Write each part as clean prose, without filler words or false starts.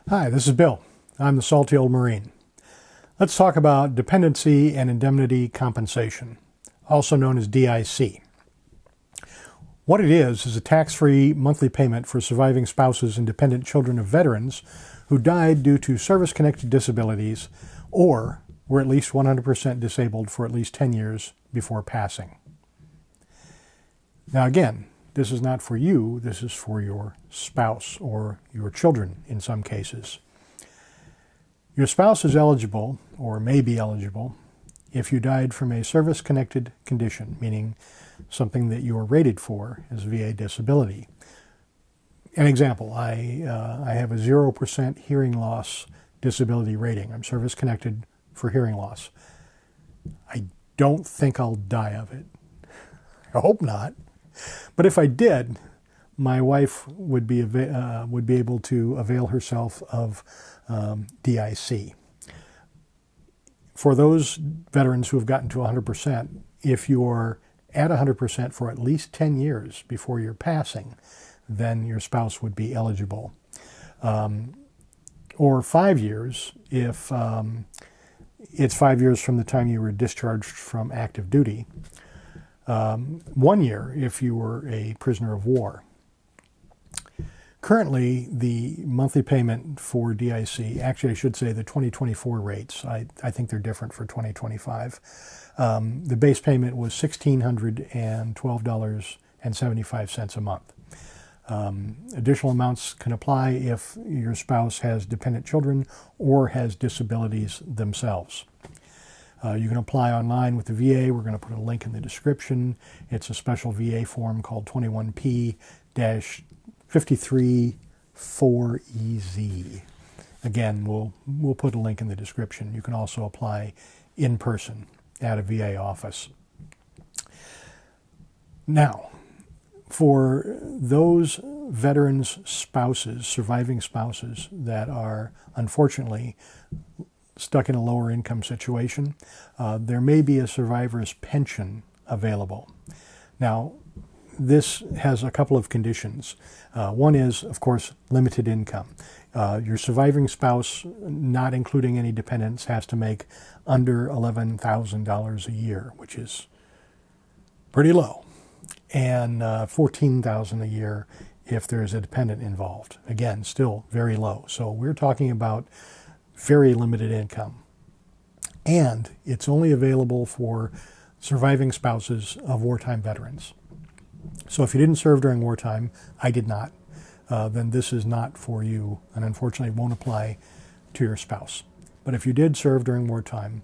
Hi, this is Bill. I'm the salty old Marine. Let's talk about dependency and indemnity compensation, also known as DIC. What it is a tax-free monthly payment for surviving spouses and dependent children of veterans who died due to service-connected disabilities or were at least 100% disabled for at least 10 years before passing. Now again, this is not for you, this is for your spouse or your children in some cases. Your spouse is eligible, or may be eligible, if you died from a service-connected condition, meaning something that you are rated for as VA disability. An example, I have a 0% hearing loss disability rating. I'm service-connected for hearing loss. I don't think I'll die of it. I hope not. But if I did, my wife would be able to avail herself of DIC. For those veterans who have gotten to 100%, if you're at 100% for at least 10 years before your passing, then your spouse would be eligible. Or 5 years if it's 5 years from the time you were discharged from active duty. 1 year if you were a prisoner of war. Currently, the monthly payment for DIC, actually I should say the 2024 rates, I think they're different for 2025. The base payment was $1,612.75 a month. Additional amounts can apply if your spouse has dependent children or has disabilities themselves. You can apply online with the VA. We're going to put a link in the description. It's a special VA form called 21P-534EZ. Again, we'll put a link in the description. You can also apply in person at a VA office. Now, for those veterans' spouses, surviving spouses that are unfortunately stuck in a lower income situation, there may be a survivor's pension available. Now, this has a couple of conditions. One is, of course, limited income. Your surviving spouse, not including any dependents, has to make under $11,000 a year, which is pretty low, and $14,000 a year if there's a dependent involved. Again, still very low. So we're talking about very limited income. And it's only available for surviving spouses of wartime veterans. So if you didn't serve during wartime, I did not, then this is not for you and unfortunately won't apply to your spouse. But if you did serve during wartime,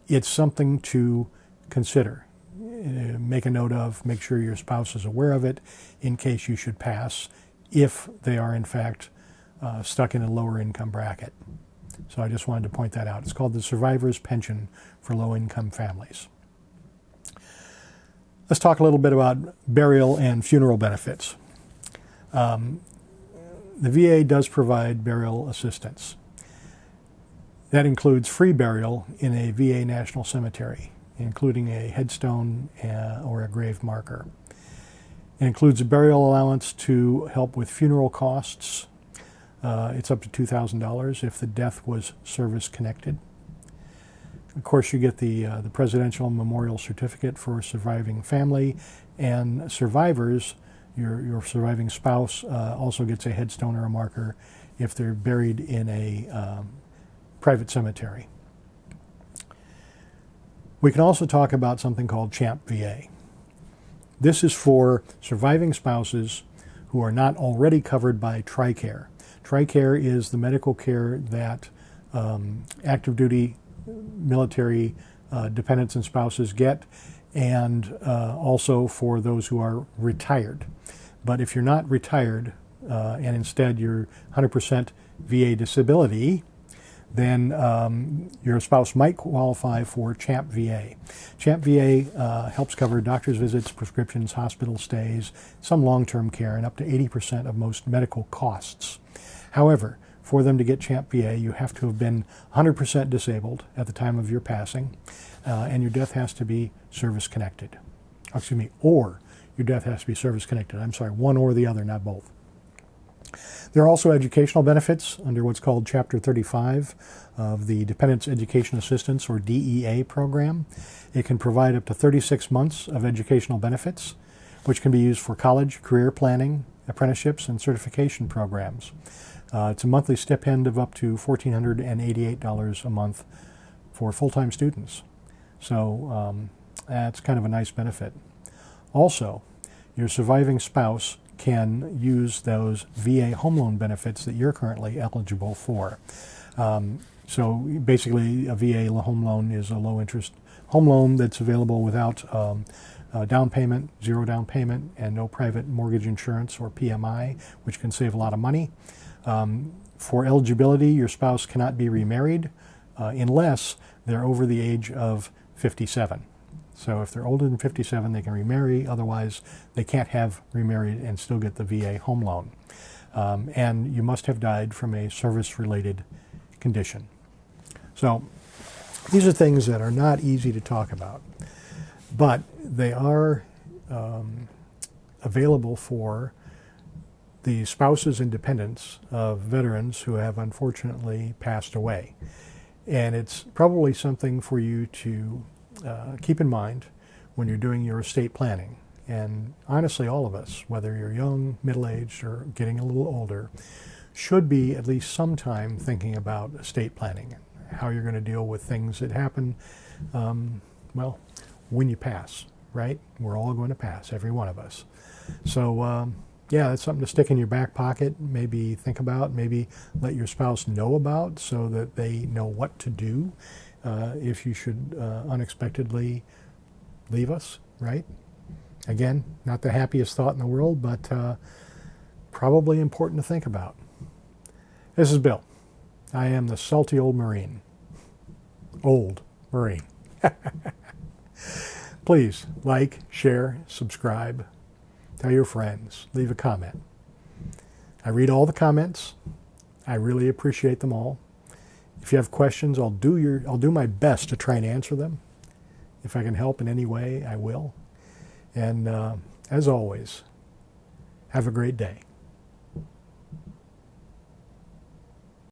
it's something to consider. Make a note of, make sure your spouse is aware of it in case you should pass, if they are in fact stuck in a lower income bracket. So I just wanted to point that out. It's called the Survivor's Pension for Low-Income Families. Let's talk a little bit about burial and funeral benefits. The VA does provide burial assistance. That includes free burial in a VA national cemetery, including a headstone or a grave marker. It includes a burial allowance to help with funeral costs. It's up to $2,000 if the death was service-connected. Of course, you get the Presidential Memorial Certificate for a surviving family, and survivors, your surviving spouse, also gets a headstone or a marker if they're buried in a private cemetery. We can also talk about something called CHAMP VA. This is for surviving spouses who are not already covered by TRICARE. TRICARE is the medical care that active duty military dependents and spouses get, and also for those who are retired. But if you're not retired and instead you're 100% VA disability, then your spouse might qualify for CHAMP VA. CHAMP VA helps cover doctor's visits, prescriptions, hospital stays, some long-term care, and up to 80% of most medical costs. However, for them to get CHAMP VA, you have to have been 100% disabled at the time of your passing, and your death has to be service-connected. Or your death has to be service-connected. I'm sorry, one or the other, not both. There are also educational benefits under what's called Chapter 35 of the Dependents Education Assistance, or DEA program. It can provide up to 36 months of educational benefits, which can be used for college, career planning, apprenticeships, and certification programs. It's a monthly stipend of up to $1,488 a month for full-time students. So that's kind of a nice benefit. Also, your surviving spouse can use those VA home loan benefits that you're currently eligible for. So basically, a VA home loan is a low-interest home loan that's available without down payment, zero down payment, and no private mortgage insurance or PMI, which can save a lot of money. For eligibility, your spouse cannot be remarried unless they're over the age of 57. So if they're older than 57, they can remarry. Otherwise, they can't have remarried and still get the VA home loan. And you must have died from a service-related condition. So these are things that are not easy to talk about, but they are available for the spouses and dependents of veterans who have unfortunately passed away. And it's probably something for you to keep in mind when you're doing your estate planning. And honestly, all of us, whether you're young, middle-aged, or getting a little older, should be at least sometime thinking about estate planning, how you're going to deal with things that happen, well, when you pass, right? We're all going to pass, every one of us. So, yeah, that's something to stick in your back pocket, maybe think about, maybe let your spouse know about so that they know what to do if you should unexpectedly leave us, right? Again, not the happiest thought in the world, but probably important to think about. This is Bill. I am the salty old Marine. Old Marine. Please like, share, subscribe, tell your friends, leave a comment. I read all the comments. I really appreciate them all. If you have questions, I'll do my best to try and answer them. If I can help in any way, I will. And as always, have a great day.